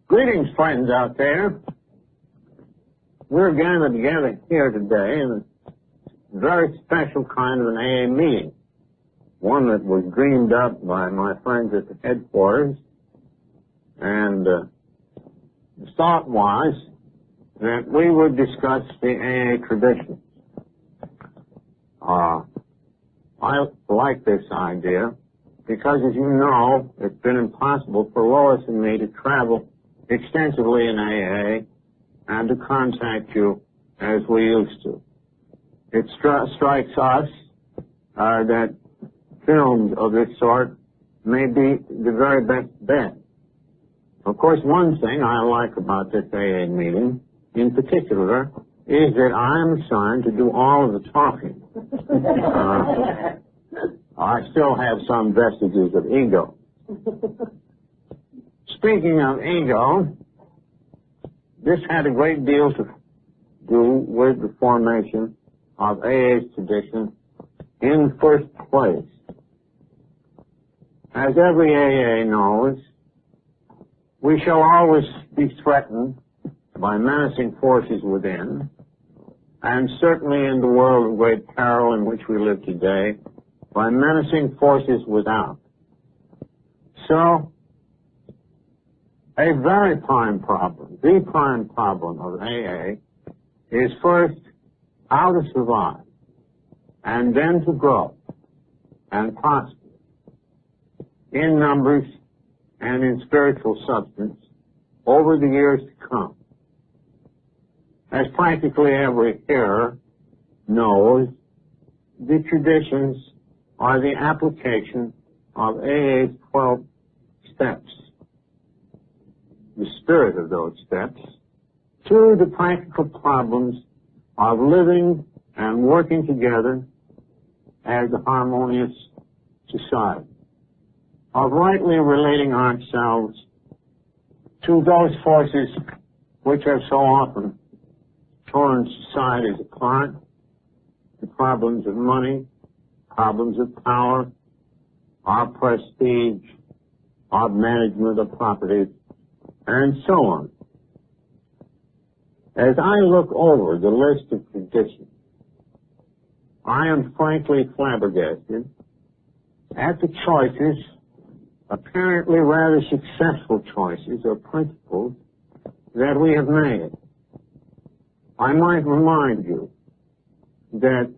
Greetings, friends out there. We're gathered together here today in a very special kind of an AA meeting. One that was dreamed up by my friends at the headquarters. And the thought was that we would discuss the AA tradition. I like this idea because, as you know, it's been impossible for Lois and me to travel extensively in AA and to contact you as we used to. It strikes us that films of this sort may be the very best bet. Of course, one thing I like about this AA meeting, in particular, is that I'm assigned to do all of the talking. I still have some vestiges of ego. Speaking of ego, this had a great deal to do with the formation of AA's tradition in the first place. As every AA knows, we shall always be threatened by menacing forces within, and certainly in the world of great peril in which we live today, by menacing forces without. So, a very prime problem, the prime problem of AA is first how to survive, and then to grow and prosper in numbers and in spiritual substance over the years to come. As practically every hearer knows, the traditions are the application of AA's 12 steps, the spirit of those steps, to the practical problems of living and working together as a harmonious society, of rightly relating ourselves to those forces which have so often torn societies apart, the problems of money, problems of power, our prestige, our management of property, and so on. As I look over the list of traditions, I am frankly flabbergasted at the choices, apparently rather successful choices or principles, that we have made. I might remind you that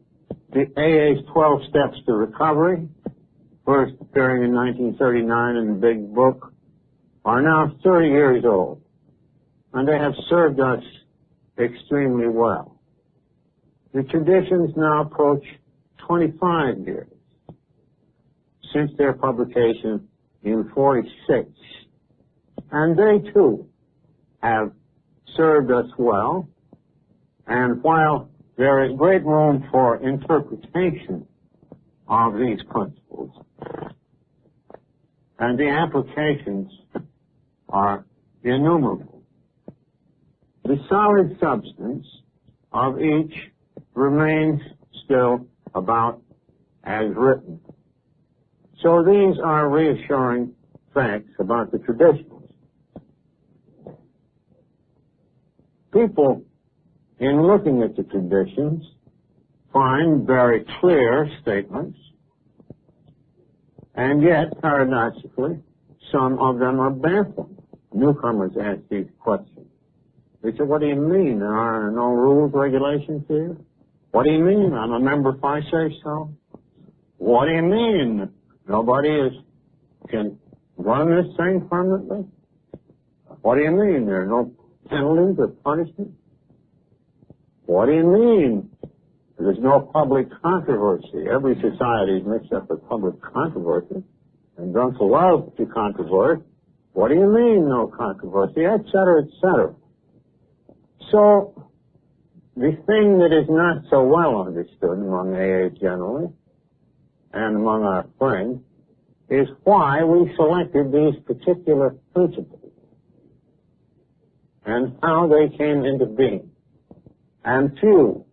the AA's 12 Steps to Recovery, first appearing in 1939 in the Big Book, are now 30 years old, and they have served us extremely well. The traditions now approach 25 years since their publication in 46, and they too have served us well. And while there is great room for interpretation of these principles, and the applications are innumerable, the solid substance of each remains still about as written. So these are reassuring facts about the traditions. People, in looking at the traditions, find very clear statements, and yet, paradoxically, some of them are baffling. Newcomers ask these questions. They say, what do you mean? There are no rules, regulations here? What do you mean? I'm a member if I say so? What do you mean? Nobody can run this thing permanently? What do you mean? There are no penalties or punishment? What do you mean? There's no public controversy. Every society is mixed up with public controversy, and drunks love to controvert. What do you mean, no controversy? Et cetera, et cetera. So, the thing that is not so well understood among AA generally, and among our friends, is why we selected these particular principles, and how they came into being. And few,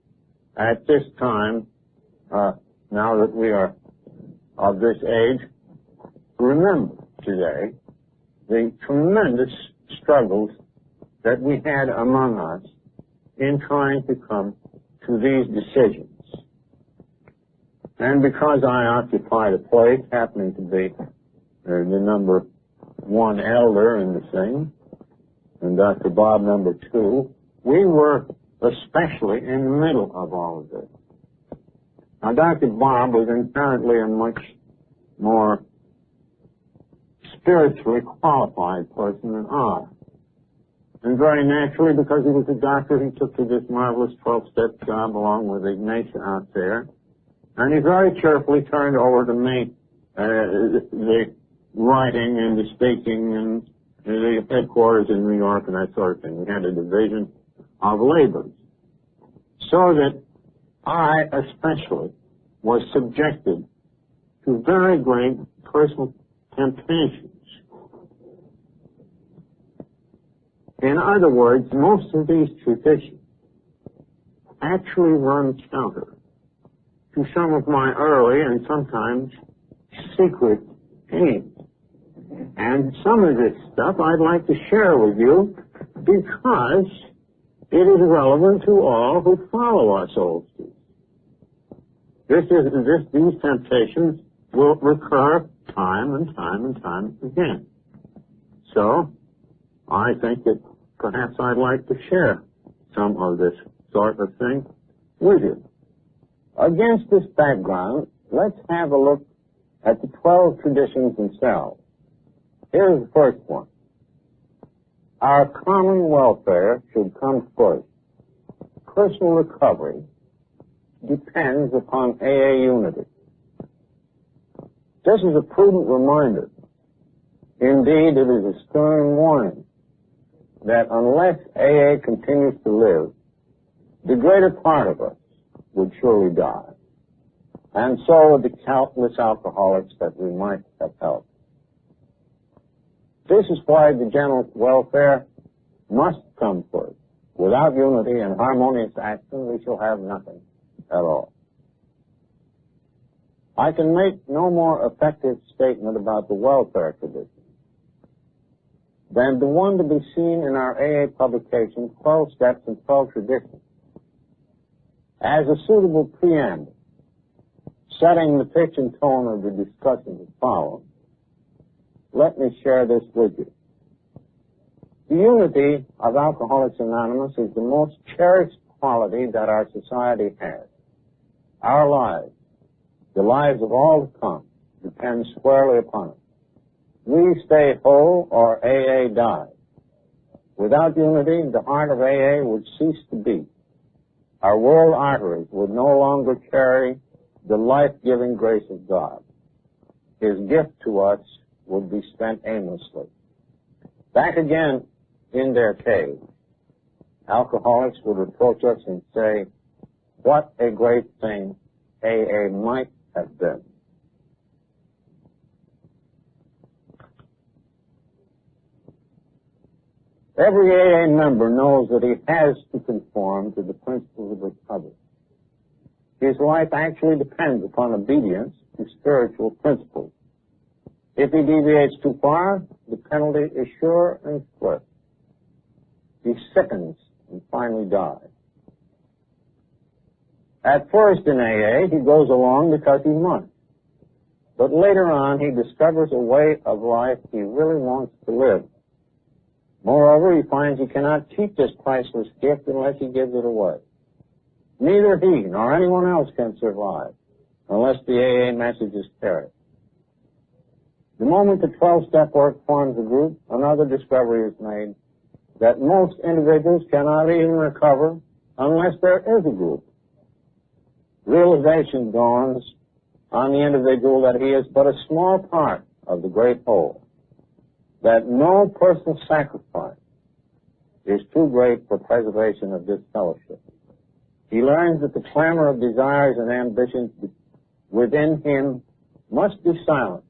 at this time, now that we are of this age, remember today the tremendous struggles that we had among us in trying to come to these decisions. And because I occupied a place, happening to be the number one elder in the thing, and Dr. Bob number two, we were especially in the middle of all of this. Now, Dr. Bob was inherently a much more spiritually qualified person than I. And very naturally, because he was a doctor, he took to this marvelous 12-step job along with Ignatia out there. And he very cheerfully turned over to me the writing and the speaking and the headquarters in New York and that sort of thing. We had a division of labors. So that I especially was subjected to very great personal temptations. In other words, most of these traditions actually run counter to some of my early and sometimes secret aims. And some of this stuff I'd like to share with you because it is relevant to all who follow us old students. These temptations will recur time and time and time again. So, I think that perhaps I'd like to share some of this sort of thing with you. Against this background, let's have a look at the 12 traditions themselves. Here's the first one. Our common welfare should come first. Personal recovery depends upon AA unity. This is a prudent reminder. Indeed, it is a stern warning that unless AA continues to live, the greater part of us would surely die. And so would the countless alcoholics that we might have helped. This is why the general welfare must come first. Without unity and harmonious action, we shall have nothing at all. I can make no more effective statement about the welfare tradition than the one to be seen in our AA publication, 12 Steps and 12 Traditions, as a suitable preamble, setting the pitch and tone of the discussion that follows. Let me share this with you. The unity of Alcoholics Anonymous is the most cherished quality that our society has. Our lives, the lives of all to come, depend squarely upon it. We stay whole or AA dies. Without unity, the heart of AA would cease to beat. Our world arteries would no longer carry the life-giving grace of God. His gift to us would be spent aimlessly. Back again in their cave, alcoholics would reproach us and say, what a great thing AA might have been. Every AA member knows that he has to conform to the principles of the Republic. His life actually depends upon obedience to spiritual principles. If he deviates too far, the penalty is sure and swift. He sickens and finally dies. At first in AA, he goes along because he must. But later on, he discovers a way of life he really wants to live. Moreover, he finds he cannot keep this priceless gift unless he gives it away. Neither he nor anyone else can survive unless the AA message is carried. The moment the 12-step work forms a group, another discovery is made that most individuals cannot even recover unless there is a group. Realization dawns on the individual that he is but a small part of the great whole, that no personal sacrifice is too great for preservation of this fellowship. He learns that the clamor of desires and ambitions within him must be silenced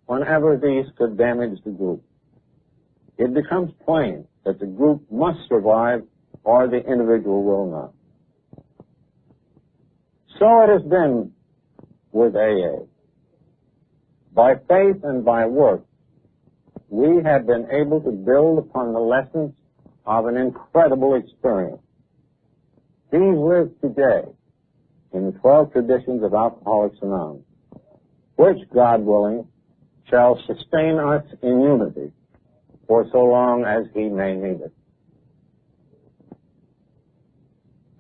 whenever these could damage the group. It becomes plain that the group must survive or the individual will not. So it has been with AA. By faith and by work, we have been able to build upon the lessons of an incredible experience. These live today in the 12 traditions of Alcoholics Anonymous, which, God willing, shall sustain us in unity for so long as He may need it.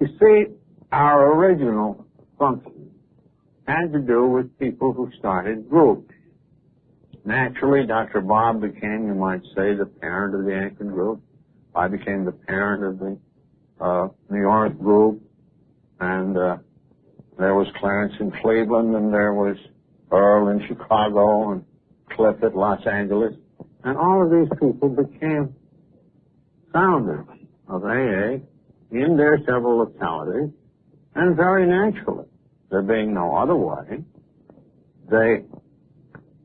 You see, our original function had to do with people who started groups. Naturally, Dr. Bob became, you might say, the parent of the Anchor group. I became the parent of the New York group, and there was Clarence in Cleveland, and there was Earl in Chicago, and Cliff at Los Angeles. And all of these people became founders of AA in their several localities, and very naturally, there being no other way, they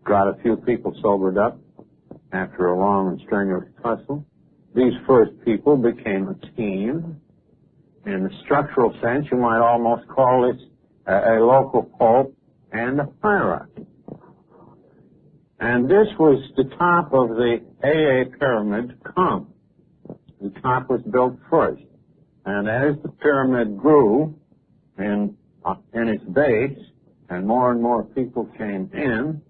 got a few people sobered up after a long and strenuous tussle. These first people became a team. In the structural sense, you might almost call this a local pope and a hierarchy. And this was the top of the AA pyramid to come. The top was built first. And as the pyramid grew in its base, and more people came in,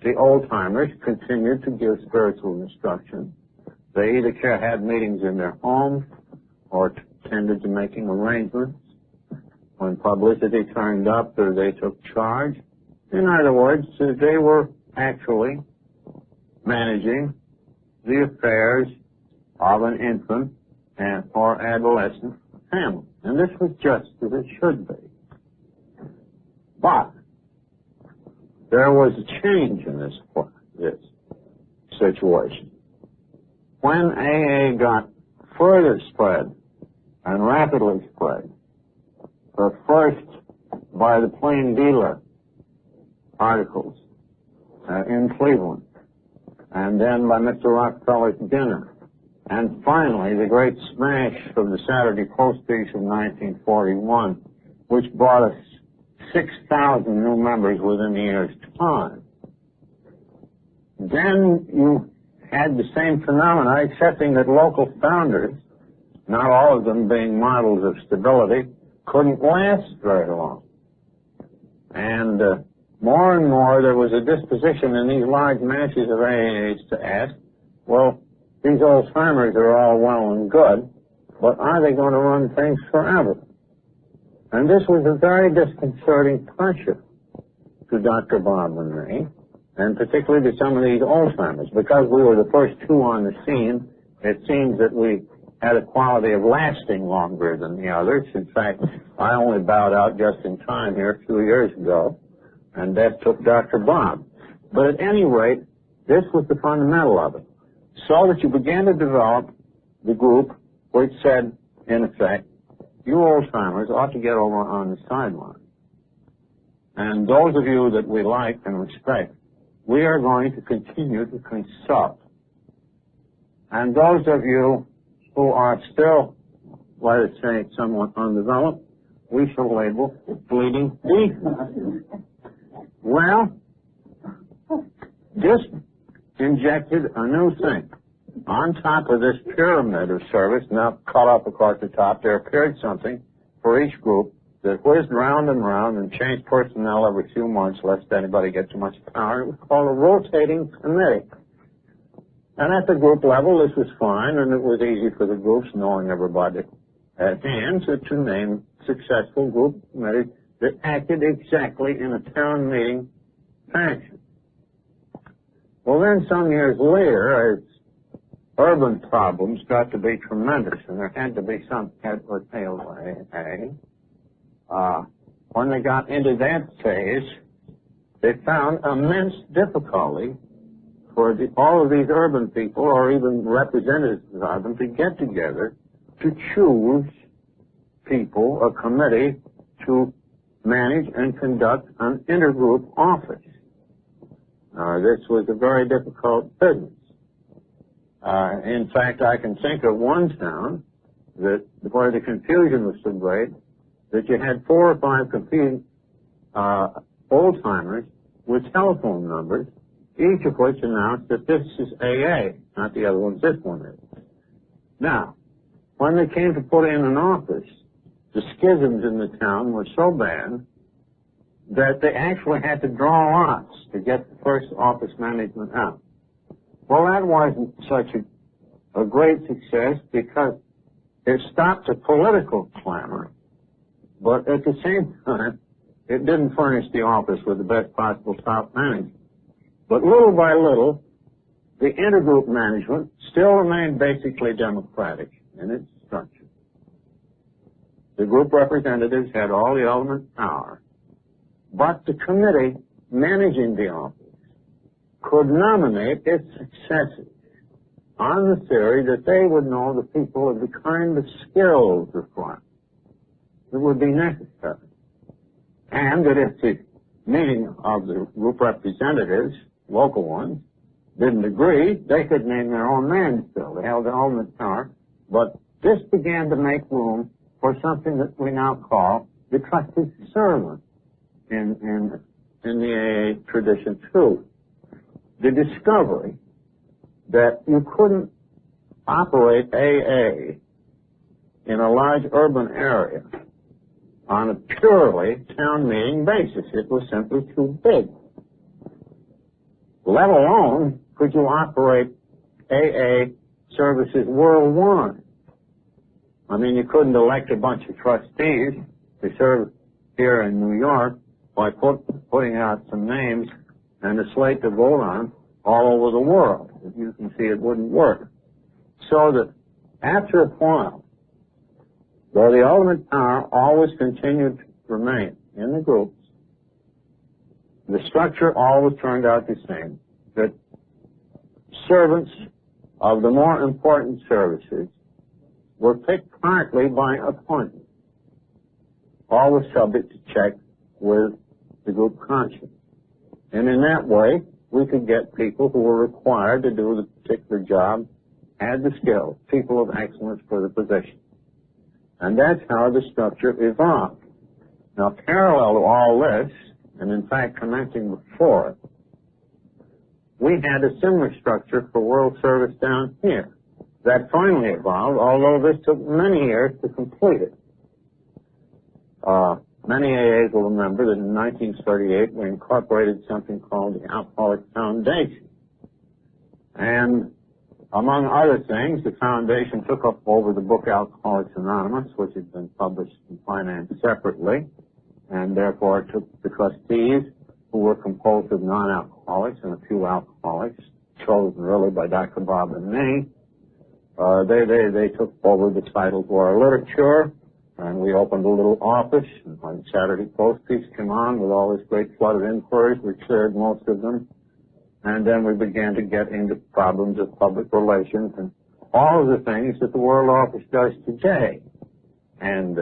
the old-timers continued to give spiritual instruction. They either had meetings in their homes or tended to making arrangements. When publicity turned up, they took charge. In other words, they were actually managing the affairs of an infant or adolescent family. And this was just as it should be. But there was a change in this situation. When AA got further spread and rapidly spread, first by the Plain Dealer articles in Cleveland, and then by Mr. Rockefeller's dinner, and finally the great smash of the Saturday Post piece of 1941, which brought us 6,000 new members within a year's time. Then you had the same phenomena, excepting that local founders, not all of them being models of stability, couldn't last very long. And more and more there was a disposition in these large masses of AAs to ask, well, these old-timers are all well and good, but are they going to run things forever? And this was a very disconcerting pressure to Dr. Bob and me, and particularly to some of these old-timers. Because we were the first two on the scene, it seems that we had a quality of lasting longer than the others. In fact, I only bowed out just in time here a few years ago, and that took Dr. Bob. But at any rate, this was the fundamental of it. So that you began to develop the group which said, in effect, you old-timers ought to get over on the sideline. And those of you that we like and respect, we are going to continue to consult. And those of you who are still, let us say, somewhat undeveloped, we shall label bleeding deep. Well, this injected a new thing. On top of this pyramid of service, now cut up across the top, there appeared something for each group that whizzed round and round and changed personnel every few months, lest anybody get too much power. It was called a rotating committee. And at the group level, this was fine, and it was easy for the groups, knowing everybody at hand, to name successful group committees that acted exactly in a town meeting fashion. Well, then some years later, as urban problems got to be tremendous, and there had to be some head or tail way. When they got into that phase, they found immense difficulty for all of these urban people, or even representatives of them, to get together to choose people, a committee, to manage and conduct an intergroup office. This was a very difficult business. In fact, I can think of one town where the confusion was so great that you had 4 or 5 competing old-timers with telephone numbers each of which announced that this is AA, not the other ones, this one is. Now, when they came to put in an office, the schisms in the town were so bad that they actually had to draw lots to get the first office management out. Well, that wasn't such a great success because it stopped the political clamor, but at the same time, it didn't furnish the office with the best possible top management. But little by little, the intergroup management still remained basically democratic in its structure. The group representatives had all the ultimate power, but the committee managing the office could nominate its successors on the theory that they would know the people of the kind of skills required that would be necessary. And that if the meeting of the group representatives, local ones, didn't agree, they could name their own man still. They held the ultimate power. But this began to make room for something that we now call the trusted servant in the AA tradition too. The discovery that you couldn't operate AA in a large urban area on a purely town meeting basis. It was simply too big. Let alone could you operate AA services worldwide. I mean, you couldn't elect a bunch of trustees to serve here in New York by putting out some names and a slate to vote on all over the world. As you can see, it wouldn't work. So that after a while, though the ultimate power always continued to remain in the groups, the structure always turned out the same, that servants of the more important services were picked partly by appointment, always subject to check with the group conscience. And in that way, we could get people who were required to do the particular job, had the skills, people of excellence for the position. And that's how the structure evolved. Now, parallel to all this, and in fact commencing before it, we had a similar structure for world service down here. That finally evolved, although this took many years to complete it. Many AAs will remember that in 1938 we incorporated something called the Alcoholics Foundation. And among other things, the foundation took up over the book Alcoholics Anonymous, which had been published and financed separately, and therefore it took the trustees, who were composed of non-alcoholics and a few alcoholics, chosen really by Dr. Bob and me. They took over the title to our literature, and we opened a little office, and when the Saturday Post piece came on with all this great flood of inquiries, we cleared most of them. And then we began to get into problems of public relations and all of the things that the World Office does today. And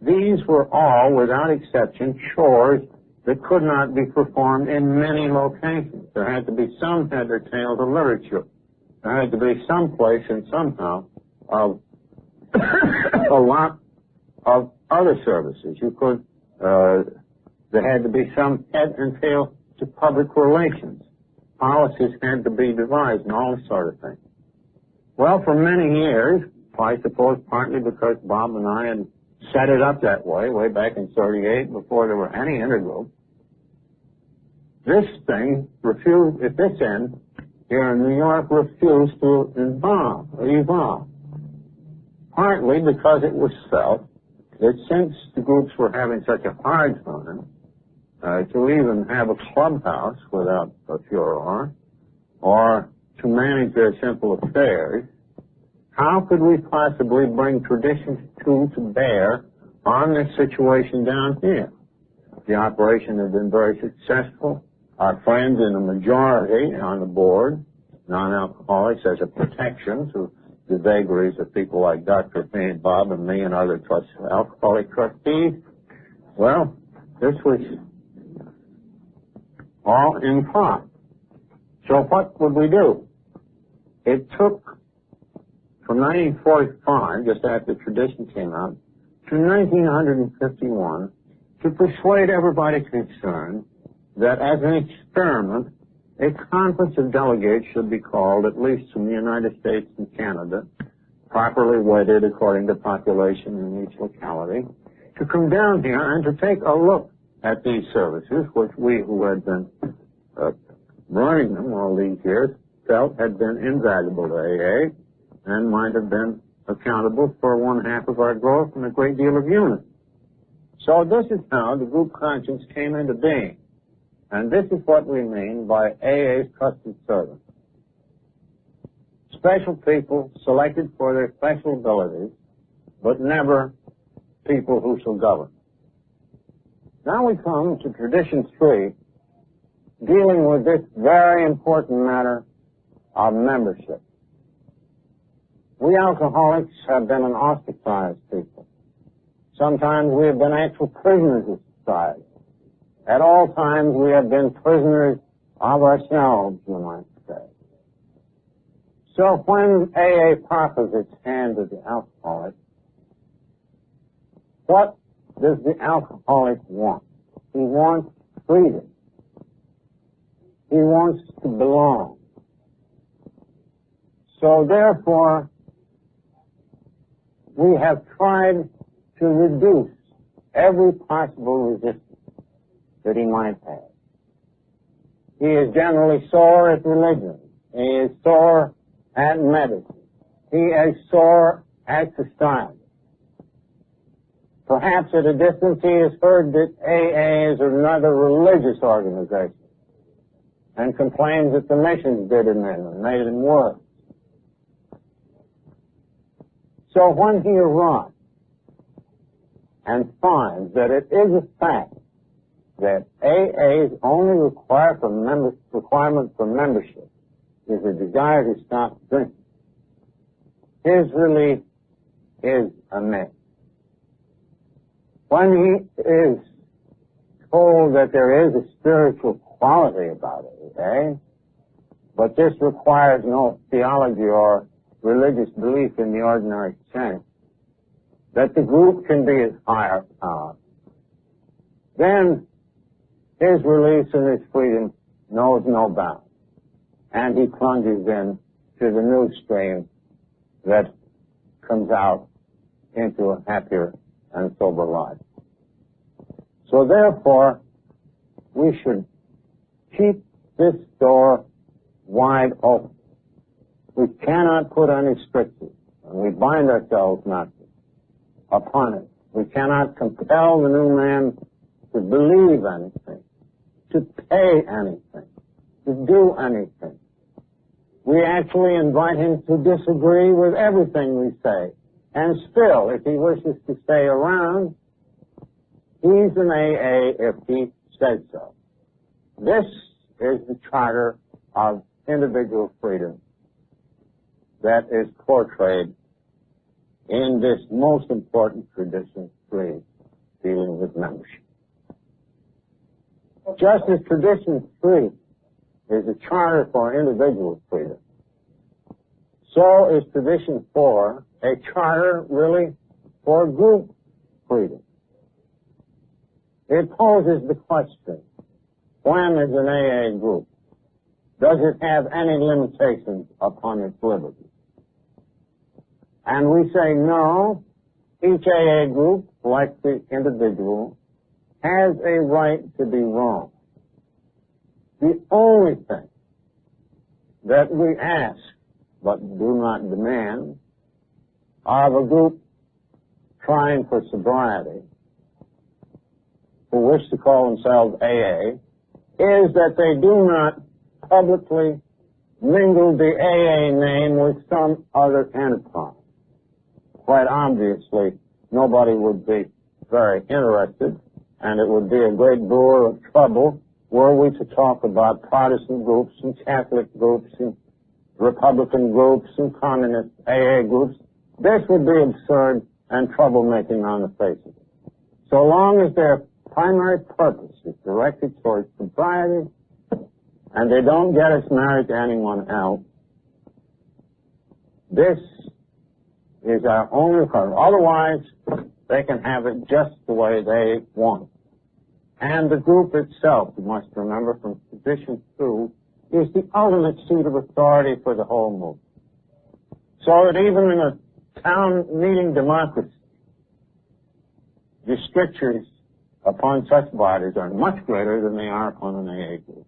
these were all, without exception, chores that could not be performed in many locations. There had to be some head or tail to literature. There had to be some place and somehow of a lot of other services. There had to be some head and tail to public relations. Policies had to be devised and all this sort of thing. Well, for many years, I suppose partly because Bob and I had set it up that way back in 38, before there were any intergroups, this thing refused, at this end, here in New York, refused to evolve. Partly because it was felt that since the groups were having such a hard time to even have a clubhouse without a furor, or to manage their simple affairs, how could we possibly bring traditions to bear on this situation down here? The operation had been very successful. Our friends in the majority on the board, non-alcoholics, as a protection to the vagaries of people like Dr. Bob and me and other alcoholic trustees. Well, this was all in part. So what would we do? It took from 1945, just after the tradition came out, to 1951 to persuade everybody concerned that as an experiment, a conference of delegates should be called, at least from the United States and Canada, properly weighted according to population in each locality, to come down here and to take a look at these services, which we who had been running them all these years felt had been invaluable to AA and might have been accountable for one half of our growth and a great deal of unity. So this is how the group conscience came into being. And this is what we mean by AA's trusted servants. Special people selected for their special abilities, but never people who shall govern. Now we come to Tradition 3, dealing with this very important matter of membership. We alcoholics have been an ostracized people. Sometimes we have been actual prisoners of society. At all times we have been prisoners of ourselves, you might say. So when AA proffers its hand to the alcoholic, what does the alcoholic want? He wants freedom. He wants to belong. So therefore, we have tried to reduce every possible resistance that he might have. He is generally sore at religion. He is sore at medicine. He is sore at society. Perhaps at a distance he has heard that AA is another religious organization and complains that the missions did him in and made him worse. So when he arrives and finds that it is a fact that AA's only requirement for membership is a desire to stop drinking, his relief is immense. When he is told that there is a spiritual quality about AA, but this requires no theology or religious belief in the ordinary sense, that the group can be his higher power, then his release and his freedom knows no bounds, and he plunges in to the new stream that comes out into a happier and sober life. So therefore, we should keep this door wide open. We cannot put any strictures, and we bind ourselves not to, upon it. We cannot compel the new man to believe anything, to pay anything, to do anything. We actually invite him to disagree with everything we say. And still, if he wishes to stay around, he's an AA if he says so. This is the charter of individual freedom that is portrayed in this most important Tradition 3, dealing with membership. Just as Tradition 3 is a charter for individual freedom, so is Tradition 4 a charter really for group freedom. It poses the question, when is an AA group? Does it have any limitations upon its liberty? And we say no. Each AA group, like the individual, has a right to be wrong. The only thing that we ask, but do not demand, of a group trying for sobriety, who wish to call themselves AA, is that they do not publicly mingle the AA name with some other enterprise. Quite obviously, nobody would be very interested, and it would be a great brewer of trouble were we to talk about Protestant groups and Catholic groups and Republican groups and Communist AA groups. This would be absurd and troublemaking on the face of it. So long as their primary purpose is directed towards sobriety and they don't get us married to anyone else, this is our only requirement. Otherwise, they can have it just the way they want. And the group itself, you must remember from Tradition 2, is the ultimate seat of authority for the whole movement. So that even in a town-meeting democracy, the strictures upon such bodies are much greater than they are upon an AA group.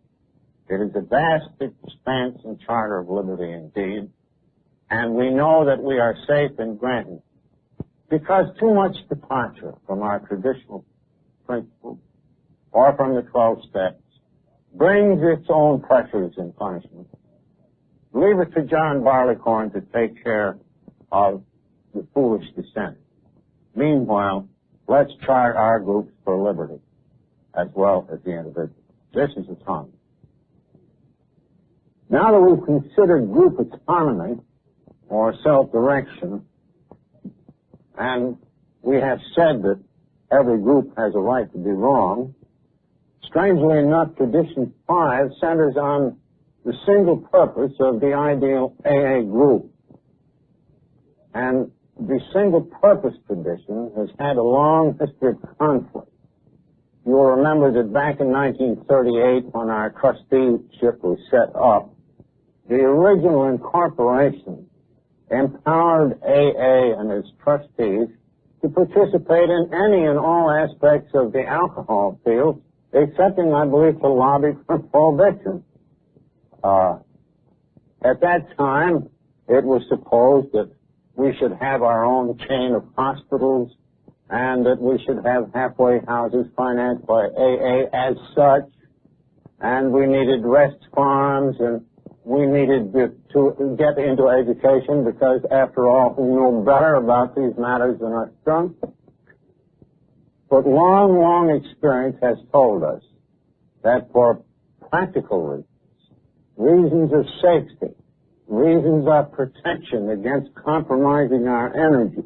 It is a vast expanse and charter of liberty indeed, and we know that we are safe in granting, because too much departure from our traditional principles or from the 12 steps brings its own pressures and punishments. Leave it to John Barleycorn to take care of the foolish dissent. Meanwhile, let's chart our groups for liberty as well as the individual. This is autonomy. Now that we've considered group autonomy or self-direction, and we have said that every group has a right to be wrong, strangely enough, Tradition 5 centers on the single purpose of the ideal AA group. And the single purpose tradition has had a long history of conflict. You will remember that back in 1938, when our trusteeship was set up, the original incorporation empowered AA and its trustees to participate in any and all aspects of the alcohol field, excepting, I believe, to lobby for prohibition. At that time, it was supposed that we should have our own chain of hospitals and that we should have halfway houses financed by AA as such, and we needed rest farms, and we needed to get into education because, after all, we know better about these matters than us drunks. But long, long experience has told us that for practical reasons of safety, reasons of protection against compromising our energy,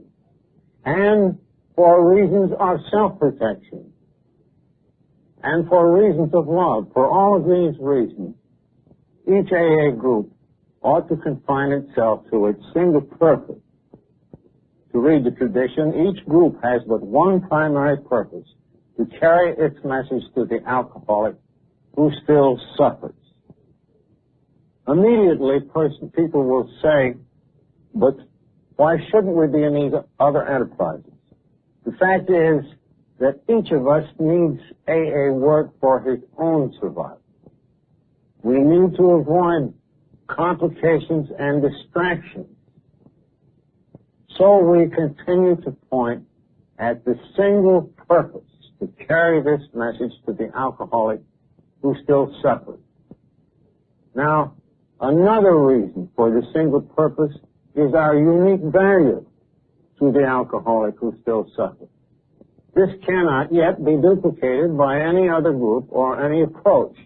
and for reasons of self-protection, and for reasons of love, for all of these reasons, each AA group ought to confine itself to its single purpose. To read the tradition, each group has but one primary purpose: to carry its message to the alcoholic who still suffers. Immediately, people will say, but why shouldn't we be in these other enterprises? The fact is that each of us needs AA work for his own survival. We need to avoid complications and distractions. So we continue to point at the single purpose to carry this message to the alcoholic who still suffers. Now, another reason for the single purpose is our unique value to the alcoholic who still suffers. This cannot yet be duplicated by any other group or any approach.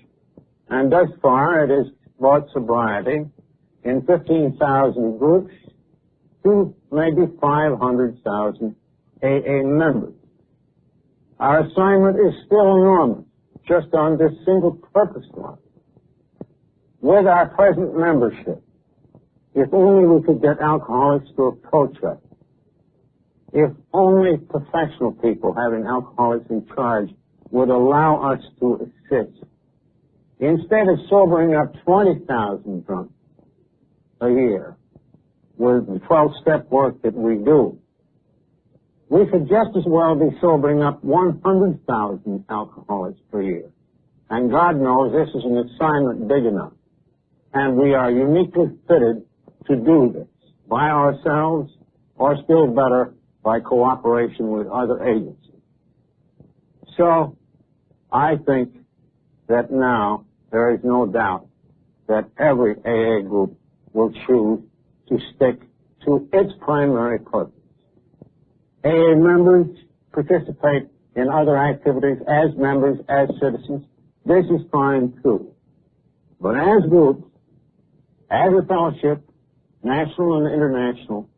And thus far, it has brought sobriety in 15,000 groups to maybe 500,000 AA members. Our assignment is still enormous, just on this single purpose line. With our present membership, if only we could get alcoholics to approach us, if only professional people having alcoholics in charge would allow us to assist, instead of sobering up 20,000 drunks a year with the 12-step work that we do, we could just as well be sobering up 100,000 alcoholics per year. And God knows this is an assignment big enough. And we are uniquely fitted to do this by ourselves, or still better, by cooperation with other agencies. So, I think that now there is no doubt that every AA group will choose to stick to its primary purpose. AA members participate in other activities as members, as citizens. This is fine too. But as groups, as a fellowship, national and international,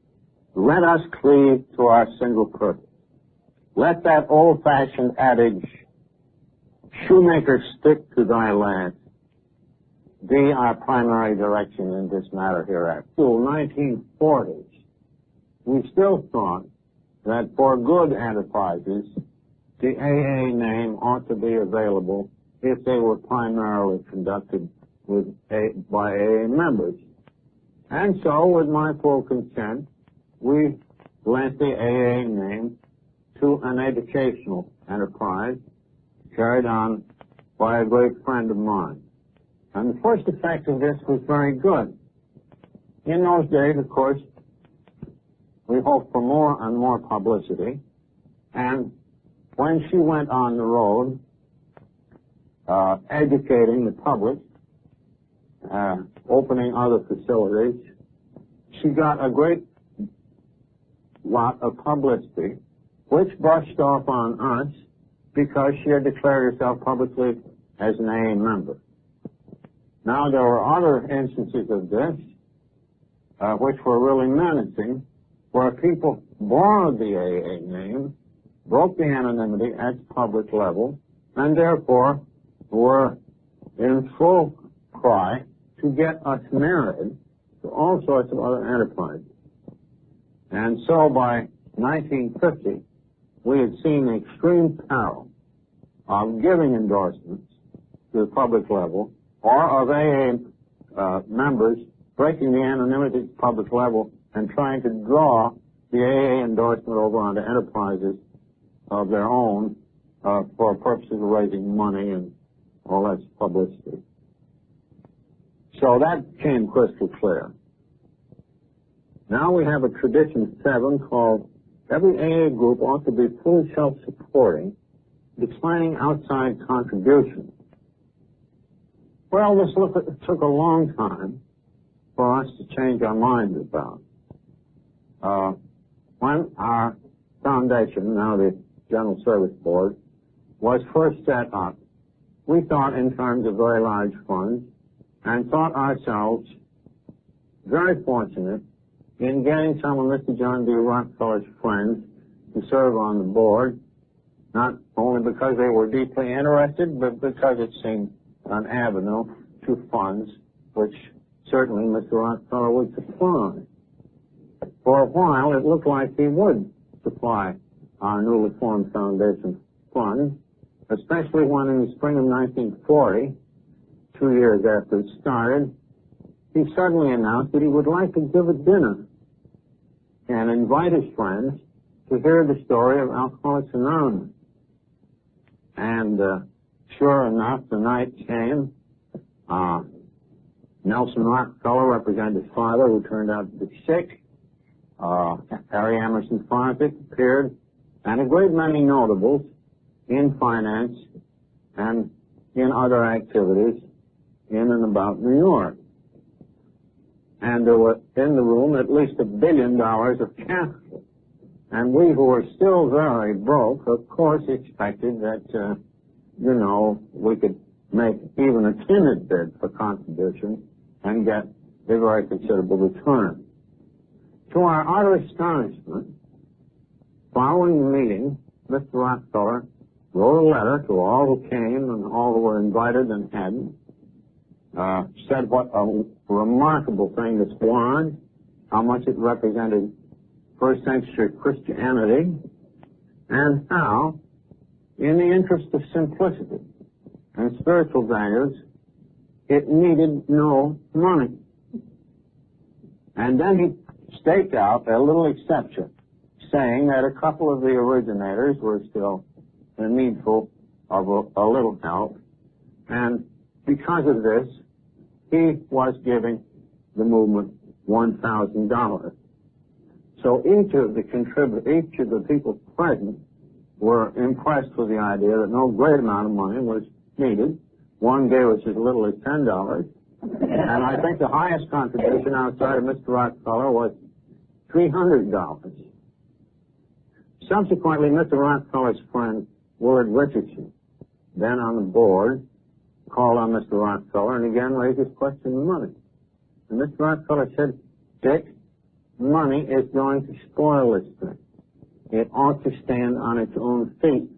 let us cleave to our single purpose. Let that old-fashioned adage, shoemaker stick to thy lance, be our primary direction in this matter hereafter. Till 1940s, we still thought that for good enterprises, the AA name ought to be available if they were primarily conducted by AA members. And so, with my full consent, we lent the AA name to an educational enterprise carried on by a great friend of mine. And the first effect of this was very good. In those days, of course, we hoped for more and more publicity, and when she went on the road educating the public, opening other facilities, she got a great lot of publicity, which brushed off on us because she had declared herself publicly as an AA member. Now, there were other instances of this, which were really menacing, where people borrowed the AA name, broke the anonymity at the public level, and therefore were in full cry to get us married to all sorts of other enterprises. And so by 1950, we had seen the extreme peril of giving endorsements to the public level, or of AA members breaking the anonymity at the public level and trying to draw the AA endorsement over onto enterprises of their own for purposes of raising money and all that publicity. So that came crystal clear. Now we have a tradition 7 called every AA group ought to be fully self-supporting, declining outside contributions. Well, this took a long time for us to change our minds about. When our foundation, now the General Service Board, was first set up, we thought in terms of very large funds and thought ourselves very fortunate in getting some of Mr. John D. Rockefeller's friends to serve on the board, not only because they were deeply interested, but because it seemed an avenue to funds which certainly Mr. Rockefeller would supply. For a while, it looked like he would supply our newly formed foundation funds, especially when in the spring of 1940, 2 years after it started, he suddenly announced that he would like to give a dinner and invite his friends to hear the story of Alcoholics Anonymous. And sure enough, the night came. Nelson Rockefeller represented his father, who turned out to be sick. Harry Emerson Fosdick appeared, and a great many notables in finance and in other activities in and about New York. And there were in the room at least $1 billion of capital. And we, who were still very broke, of course expected that, we could make even a timid bid for contribution and get a very considerable return. To our utter astonishment, following the meeting, Mr. Rockefeller wrote a letter to all who came and all who were invited and hadn't, said what a remarkable thing this was, how much it represented first century Christianity, and how, in the interest of simplicity and spiritual values, it needed no money. And then he staked out a little exception, saying that a couple of the originators were still needful of a little help, and because of this, he was giving the movement $1,000. So each of the people present were impressed with the idea that no great amount of money was needed. One gave us as little as $10, and I think the highest contribution outside of Mr. Rockefeller was $300. Subsequently, Mr. Rockefeller's friend, Willard Richardson, then on the board, called on Mr. Rockefeller and again raised this question of money. And Mr. Rockefeller said, Dick, money is going to spoil this thing. It ought to stand on its own feet.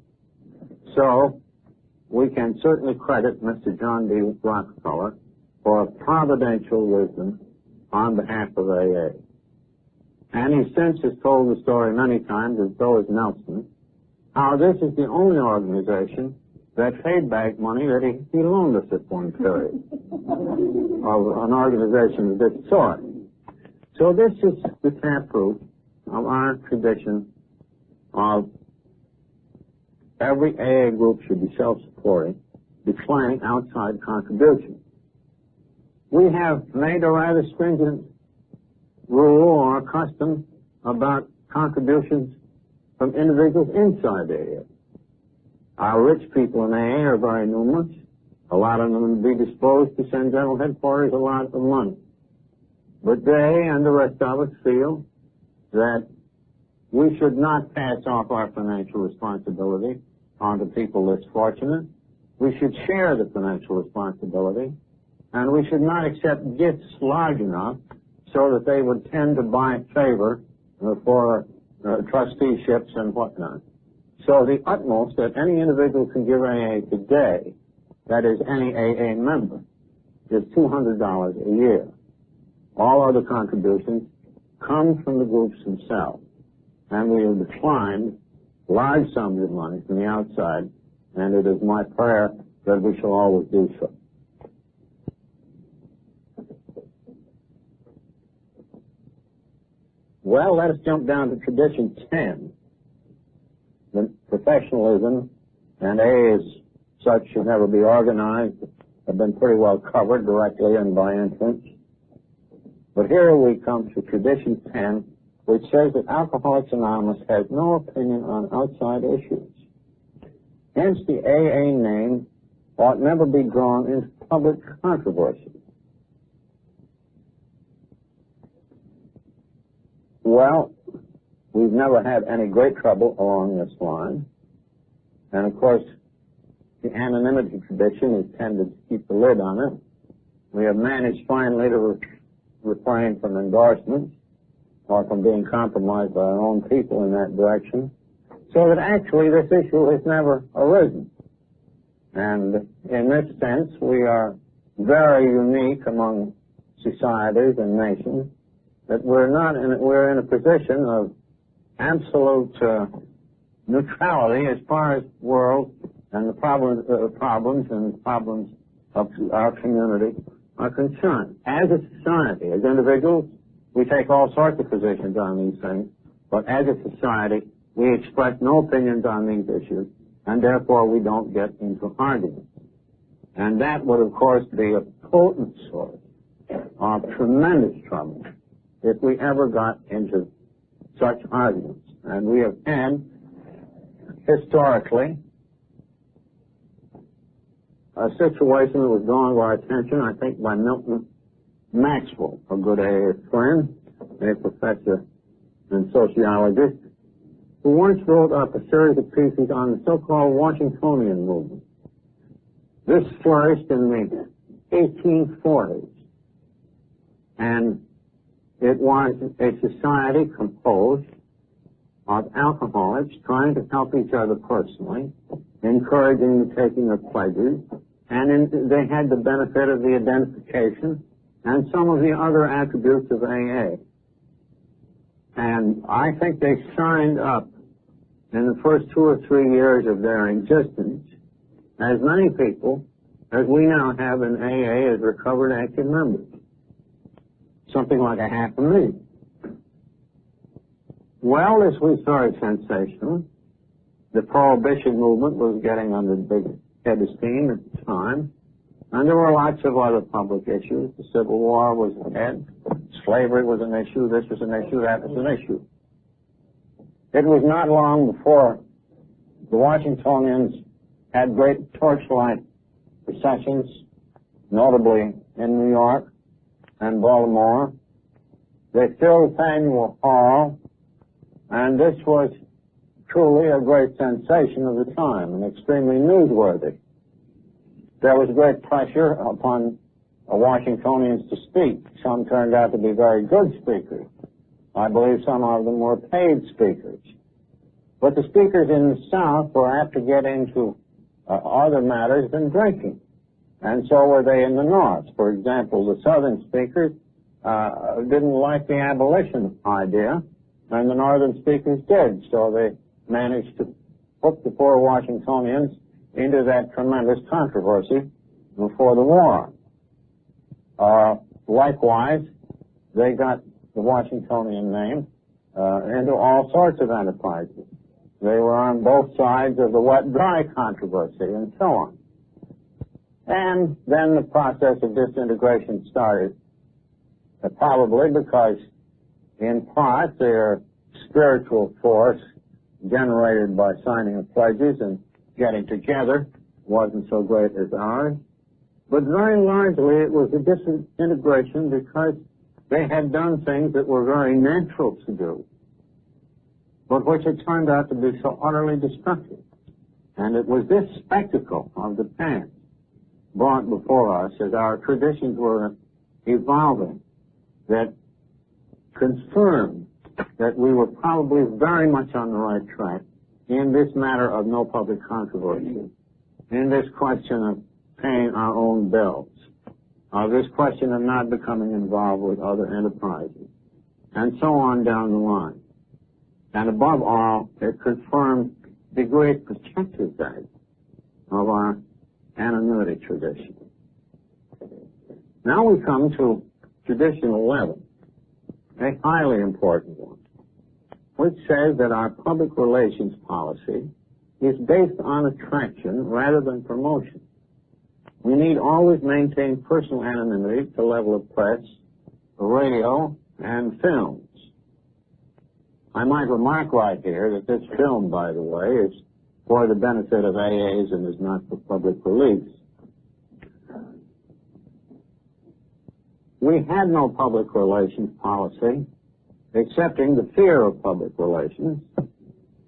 So, we can certainly credit Mr. John D. Rockefeller for providential wisdom on behalf of AA. And he since has told the story many times, as so has Nelson, how this is the only organization that paid back money that he loaned us at one period of an organization of this sort. So this is the taproot of our tradition of every AA group should be self-supporting, declining outside contributions. We have made a rather stringent rule or custom about contributions from individuals inside AA. Our rich people in AA are very numerous. A lot of them would be disposed to send General Headquarters a lot of money. But they and the rest of us feel that we should not pass off our financial responsibility onto people less fortunate. We should share the financial responsibility, and we should not accept gifts large enough so that they would tend to buy favor for trusteeships and whatnot. So the utmost that any individual can give AA today, that is any AA member, is $200 a year. All other contributions come from the groups themselves. And we have declined large sums of money from the outside, and it is my prayer that we shall always do so. Well, let us jump down to tradition 10. The professionalism and AA as such should never be organized have been pretty well covered directly and by entrance. But here we come to tradition 10, which says that Alcoholics Anonymous has no opinion on outside issues. Hence, the AA name ought never be drawn into public controversy. Well, we've never had any great trouble along this line. And, of course, the anonymity tradition has tended to keep the lid on it. We have managed finally to refrain from endorsements or from being compromised by our own people in that direction, so that actually this issue has never arisen. And in this sense, we are very unique among societies and nations that we're in a position of absolute neutrality as far as world and the problems of our community are concerned. As a society, as individuals, we take all sorts of positions on these things, but as a society, we express no opinions on these issues, and therefore we don't get into arguments. And that would, of course, be a potent source of tremendous trouble if we ever got into such arguments. And we have had, historically, a situation that was drawn to our attention, I think, by Milton Maxwell, a good AA friend, a professor and sociologist, who once wrote up a series of pieces on the so-called Washingtonian movement. This flourished in the 1840s, and it was a society composed of alcoholics trying to help each other personally, encouraging the taking of pledges, and they had the benefit of the identification and some of the other attributes of AA. And I think they signed up in the first 2 or 3 years of their existence as many people as we now have in AA as recovered active members. Something like 500,000. Well, this was very sensational. The Prohibition movement was getting under big head of steam at the time, and there were lots of other public issues. The Civil War was ahead. Slavery was an issue. This was an issue. That was an issue. It was not long before the Washingtonians had great torchlight processions, notably in New York and Baltimore. They filled Faneuil Hall, and this was truly a great sensation of the time and extremely newsworthy. There was great pressure upon Washingtonians to speak. Some turned out to be very good speakers. I believe some of them were paid speakers. But the speakers in the South were apt to get into other matters than drinking. And so were they in the North. For example, the Southern speakers didn't like the abolition idea, and the Northern speakers did. So they managed to hook the poor Washingtonians into that tremendous controversy before the war. Likewise, they got the Washingtonian name into all sorts of enterprises. They were on both sides of the wet-dry controversy and so on. And then the process of disintegration started, probably because, in part, their spiritual force generated by signing of pledges and getting together wasn't so great as ours. But very largely it was a disintegration because they had done things that were very natural to do, but which had turned out to be so utterly destructive. And it was this spectacle of the past brought before us as our traditions were evolving that confirmed that we were probably very much on the right track in this matter of no public controversy, in this question of paying our own bills, this question of not becoming involved with other enterprises, and so on down the line. And above all, it confirmed the great protective value of our anonymity tradition. Now we come to tradition 11, a highly important one, which says that our public relations policy is based on attraction rather than promotion. We need always maintain personal anonymity at the level of press, radio, and films. I might remark right here that this film, by the way, is for the benefit of AAs and is not for public release. We had no public relations policy, excepting the fear of public relations,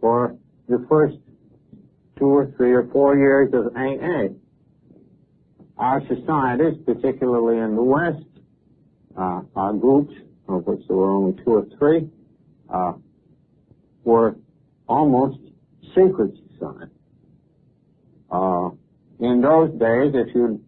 for the first 2 or 3 or 4 years of AA. Our societies, particularly in the West, our groups, of which there were only 2 or 3, were almost secret societies. In those days, if you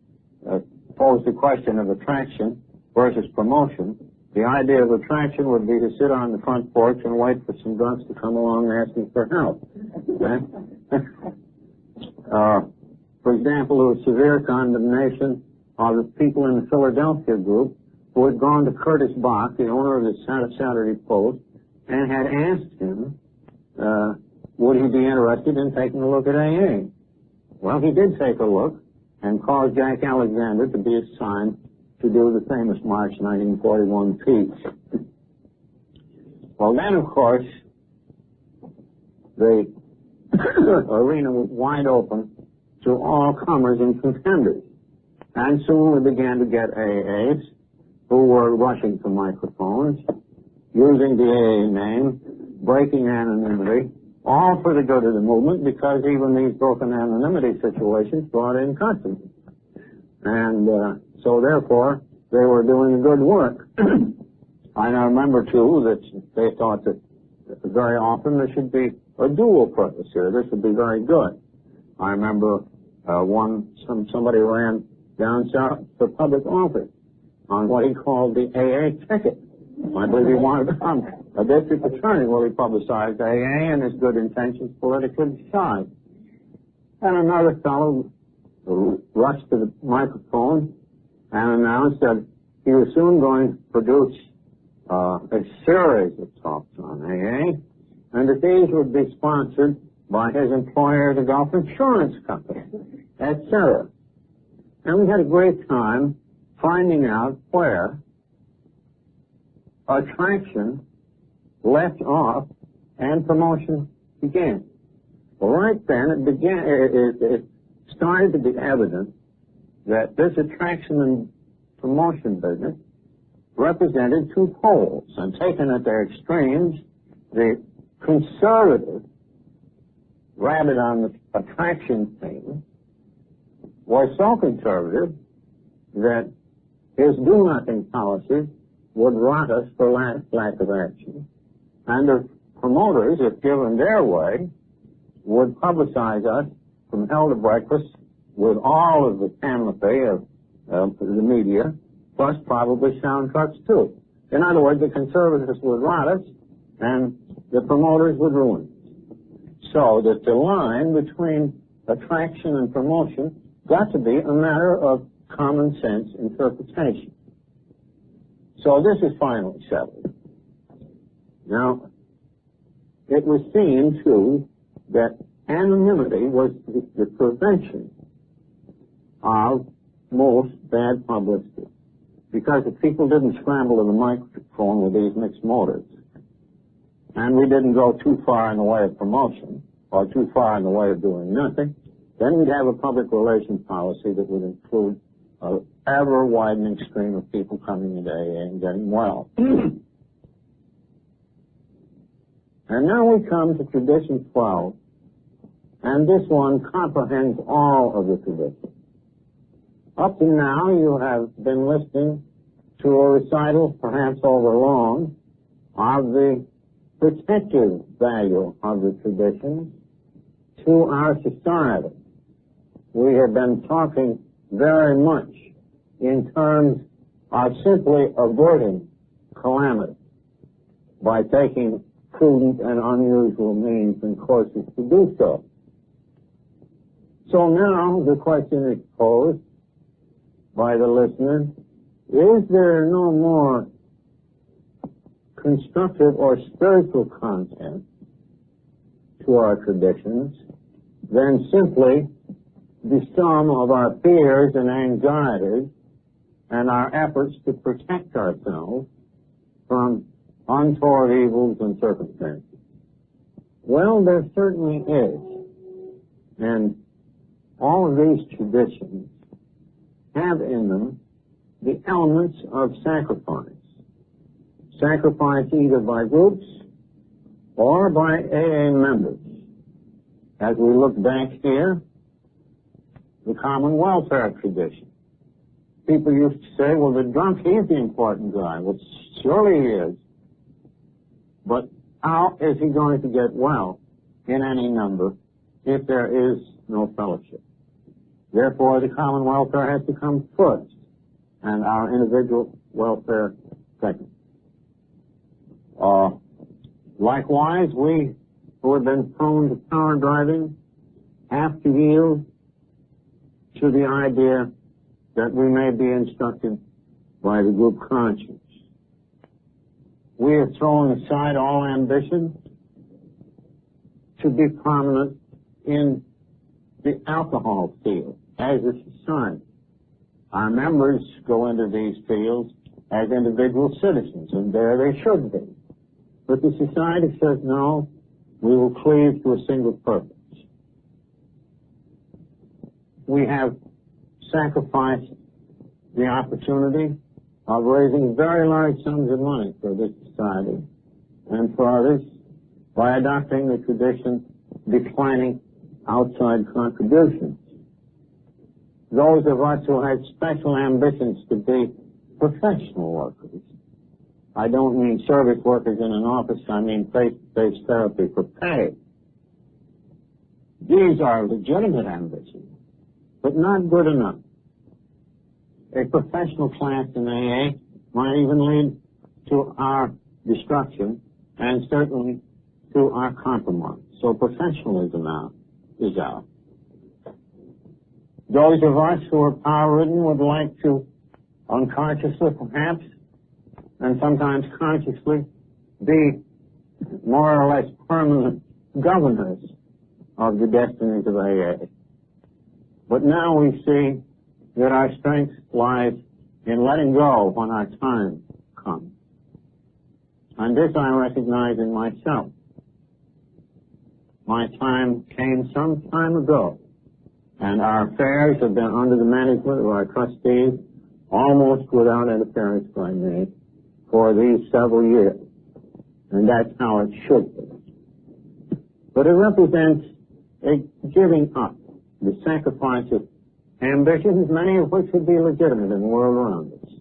posed the question of attraction versus promotion, the idea of attraction would be to sit on the front porch and wait for some drunks to come along asking for help. Okay? For example, there was severe condemnation of the people in the Philadelphia group who had gone to Curtis Bach, the owner of the Saturday Post, and had asked him, would he be interested in taking a look at AA? Well, he did take a look and caused Jack Alexander to be assigned to do the famous March 1941 piece. Well, then, of course, the arena was wide open to all comers and contenders. And soon we began to get AAs who were rushing for microphones, using the AA name, breaking anonymity, all for the good of the movement, because even these broken anonymity situations brought in customers. And so therefore, they were doing good work. I remember, too, that they thought that very often there should be a dual purpose here. This would be very good. I remember somebody ran down south for public office on what he called the AA ticket. I believe he wanted to become a district attorney. Well, he publicized AA and his good intentions politically aside. And another fellow rushed to the microphone and announced that he was soon going to produce a series of talks on AA, and that these would be sponsored by his employer, the Gulf Insurance Company, etc. And we had a great time finding out where attraction left off and promotion began. Well, right then it started to be evident that this attraction and promotion business represented 2 poles, and taken at their extremes, the conservative rabbit on the attraction thing was so conservative that his do-nothing policies would rot us for lack of action. And the promoters, if given their way, would publicize us from hell to breakfast with all of the panoply of the media, plus probably sound trucks too. In other words, the conservatives would rot us, and the promoters would ruin us. So that the line between attraction and promotion got to be a matter of common sense interpretation. So this is finally settled. Now, it was seen, too, that anonymity was the prevention of most bad publicity. Because if people didn't scramble to the microphone with these mixed motives, and we didn't go too far in the way of promotion, or too far in the way of doing nothing, then we'd have a public relations policy that would include an ever-widening stream of people coming into AA and getting well. And now we come to Tradition 12, and this one comprehends all of the traditions. Up to now, you have been listening to a recital, perhaps overlong, of the protective value of the traditions to our society. We have been talking very much in terms of simply averting calamity by taking prudent and unusual means and courses to do so. So now the question is posed by the listener, is there no more constructive or spiritual content to our traditions than simply the sum of our fears and anxieties and our efforts to protect ourselves from untoward evils and circumstances? Well, there certainly is. And all of these traditions have in them the elements of sacrifice. Sacrifice either by groups or by AA members. As we look back here, the common welfare tradition. People used to say, well, the drunk, he's the important guy. Well, surely he is. But how is he going to get well in any number if there is no fellowship? Therefore, the common welfare has to come first, and our individual welfare second. Likewise, we who have been prone to power driving have to yield to the idea that we may be instructed by the group conscience. We have thrown aside all ambition to be prominent in the alcohol field as a society. Our members go into these fields as individual citizens, and there they should be. But the society says, no, we will cleave to a single purpose. We have sacrificed the opportunity of raising very large sums of money for this society and for others by adopting the tradition declining outside contributions. Those of us who had special ambitions to be professional workers, I don't mean service workers in an office, I mean face-to-face therapy for pay. These are legitimate ambitions, but not good enough. A professional class in AA might even lead to our destruction and certainly to our compromise. So professionalism now is out. Those of us who are power-ridden would like to, unconsciously perhaps, and sometimes consciously, be more or less permanent governors of the destinies of AA. But now we see that our strength lies in letting go when our time comes. And this I recognize in myself. My time came some time ago, and our affairs have been under the management of our trustees almost without interference by me for these several years. And that's how it should be. But it represents a giving up, the sacrifice of ambitions, many of which would be legitimate in the world around us,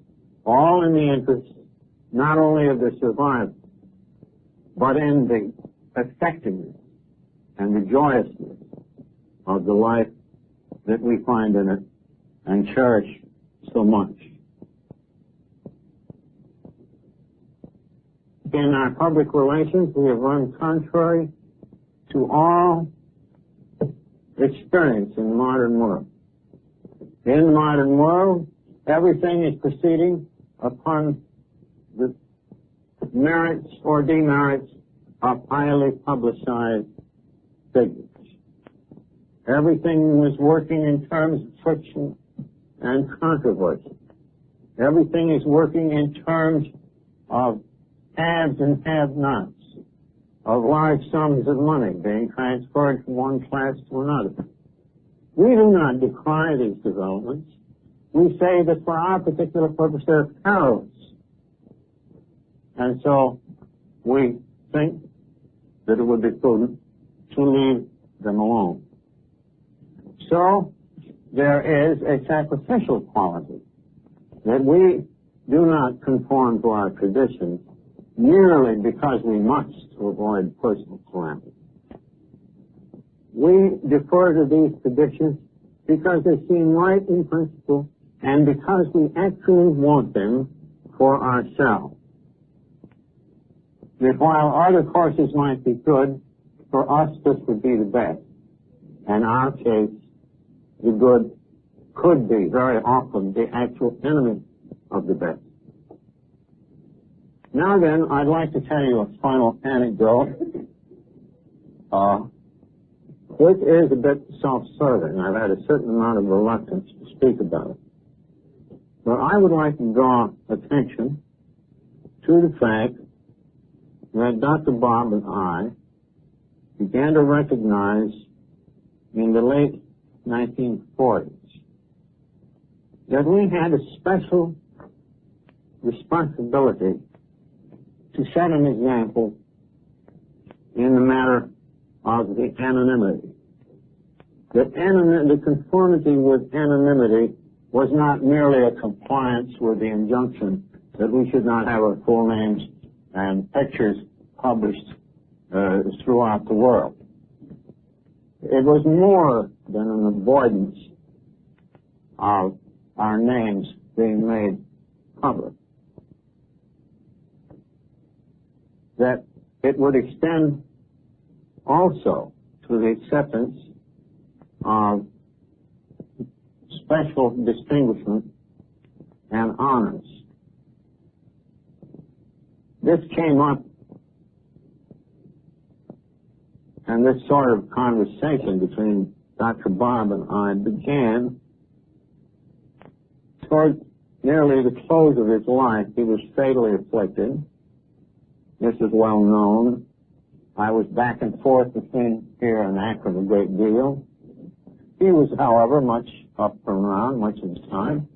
all in the interest not only of the survival, but in the effectiveness and the joyousness of the life that we find in it and cherish so much. In our public relations, we have run contrary to all experience in the modern world. In the modern world, everything is proceeding upon the merits or demerits of highly publicized figures. Everything was working in terms of friction and controversy. Everything is working in terms of haves and have-nots, of large sums of money being transferred from one class to another. We do not decry these developments. We say that for our particular purpose they're perilous. And so we think that it would be prudent to leave them alone. So there is a sacrificial quality that we do not conform to our traditions merely because we must to avoid personal calamity. We defer to these traditions because they seem right in principle and because we actually want them for ourselves. That while other courses might be good, for us this would be the best. In our case, the good could be very often the actual enemy of the best. Now then, I'd like to tell you a final anecdote, which is a bit self-serving. I've had a certain amount of reluctance to speak about it. But I would like to draw attention to the fact that Dr. Bob and I began to recognize in the late 1940s that we had a special responsibility to set an example in the matter of the anonymity. The conformity with anonymity was not merely a compliance with the injunction that we should not have our full names and pictures published throughout the world. It was more than an avoidance of our names being made public. That it would extend also to the acceptance of special distinguishment and honors. This came up, and this sort of conversation between Dr. Bob and I began toward nearly the close of his life. He was fatally afflicted. This is well known. I was back and forth between here and Akron a great deal. He was, however, much up and around much of the time.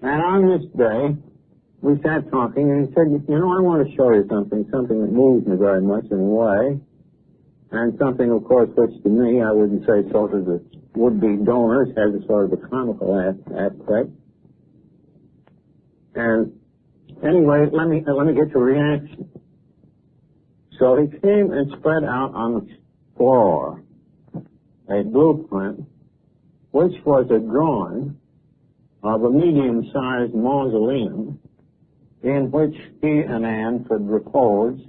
And on this day, we sat talking, and he said, you know, I want to show you something that moves me very much in a way, and something, of course, which to me, I wouldn't say so to the would-be donors, has a sort of a comical aspect. And anyway, let me get your reaction. So he came and spread out on the floor a blueprint, which was a drawing of a medium-sized mausoleum in which he and Anne could repose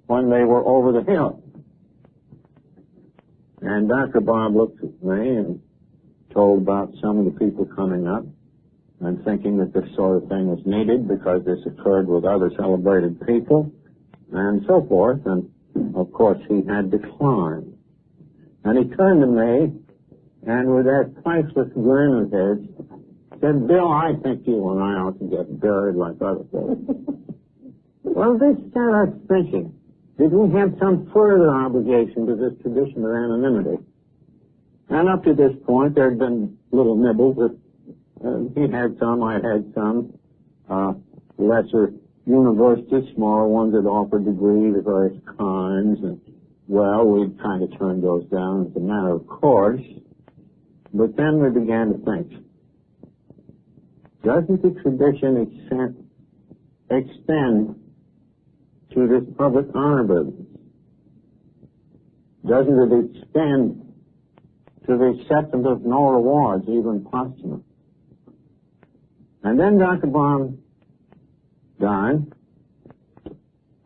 when they were over the hill. And Dr. Bob looked at me and told about some of the people coming up and thinking that this sort of thing was needed because this occurred with other celebrated people and so forth. And, of course, he had declined. And he turned to me and with that priceless grin of his said, Bill, I think you and I ought to get buried like other folks. Well, this set us thinking. Did we have some further obligation to this tradition of anonymity? And up to this point, there had been little nibbles. He had some, I had some. Lesser universities, smaller ones that offered degrees of various kinds. And, well, we kind of turned those down as a matter of course. But then we began to think, doesn't the tradition extend to this public honor business? Doesn't it extend to the acceptance of no rewards, even posthumous? And then Dr. Baum died,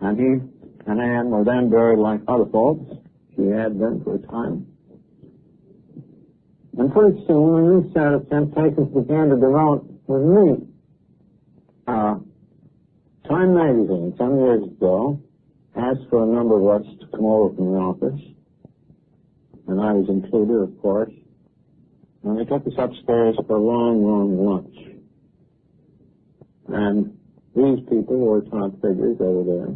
and he and Anne were then buried like other folks she had been for a time. And pretty soon, a new set of temptations began to develop with me. Time magazine, some years ago, asked for a number of us to come over from the office, and I was included, of course. And they took us upstairs for a long, long lunch. And these people were top figures over there,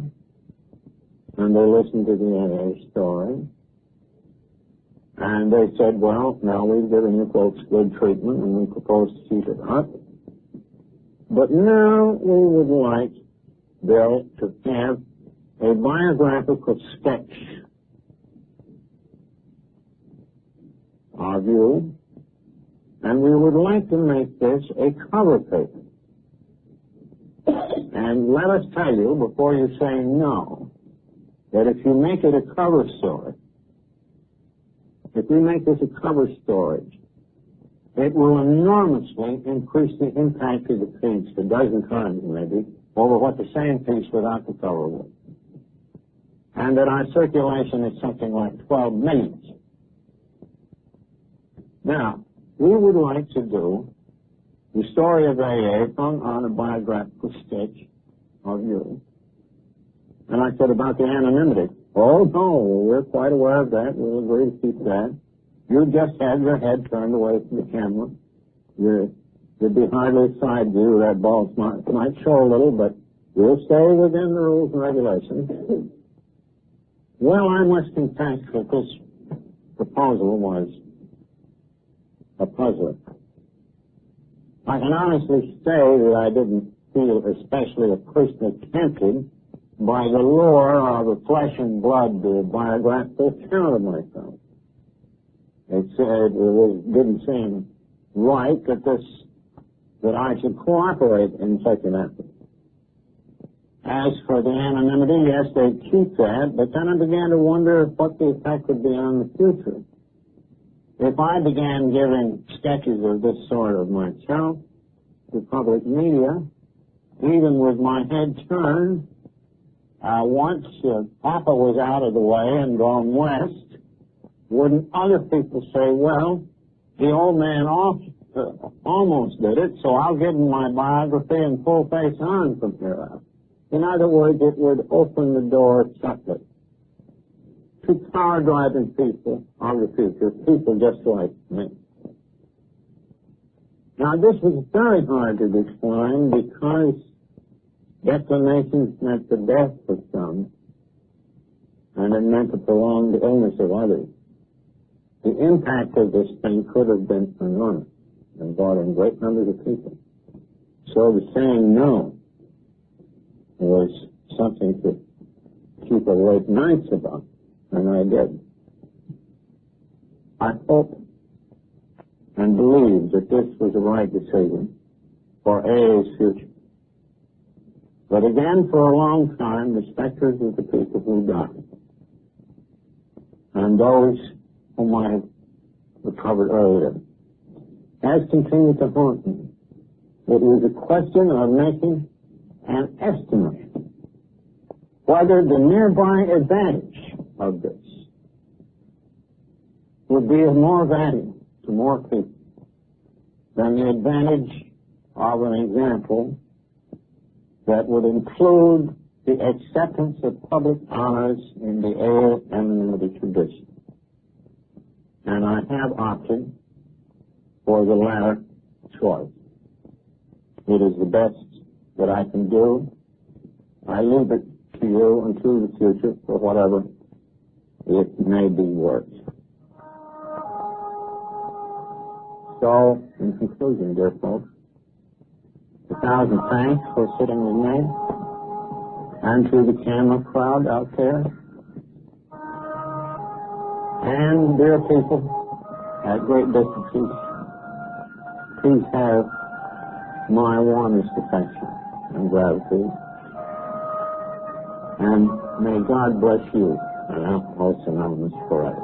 and they listened to the AA story. And they said, well, now we've given you folks good treatment, and we propose to keep it up. But now we would like Bill to have a biographical sketch of you, and we would like to make this a cover paper. And let us tell you, before you say no, that if you make it a cover story, if we make this a cover story, it will enormously increase the impact of the piece a dozen times, maybe, over what the same piece without the cover would. And that our circulation is something like 12 millions. Now, we would like to do the story of AA hung on a biographical sketch of you. And I said about the anonymity. Oh, no, we're quite aware of that. We'll agree to keep that. You just have your head turned away from the camera. You'd be hardly a side view. That bald might show a little, but you'll stay within the rules and regulations. Well, I must confess that this proposal was a puzzler. I can honestly say that I didn't feel especially personally tempted by the lure of a flesh and blood biographical account of myself. It didn't seem right that I should cooperate in such an effort. As for the anonymity, yes, they'd keep that, but then I began to wonder what the effect would be on the future. If I began giving sketches of this sort of myself to public media, even with my head turned, once Papa was out of the way and gone west, wouldn't other people say, well, the old man almost did it, so I'll give him my biography and full face on from here out. In other words, it would open the door subtly to power-driving people of the future, people just like me. Now, this was very hard to explain because declamations meant the death of some, and it meant the prolonged illness of others. The impact of this thing could have been enormous and brought in great numbers of people. So the saying no was something to keep awake nights about, and I did. I hope and believe that this was the right decision for AA's future. But again, for a long time, the specters of the people who died and those whom I have recovered earlier has continued to haunt me. It was a question of making an estimate whether the nearby advantage of this would be of more value to more people than the advantage of an example that would include the acceptance of public honors in the AA anonymity tradition. And I have opted for the latter choice. It is the best that I can do. I leave it to you and to the future for whatever it may be worth. So, in conclusion, dear folks, 1,000 thanks for sitting with me, and to the camera crowd out there. And, dear people, at great distances, please have my warmest affection and gratitude. And may God bless you and Alcoholics Anonymous forever.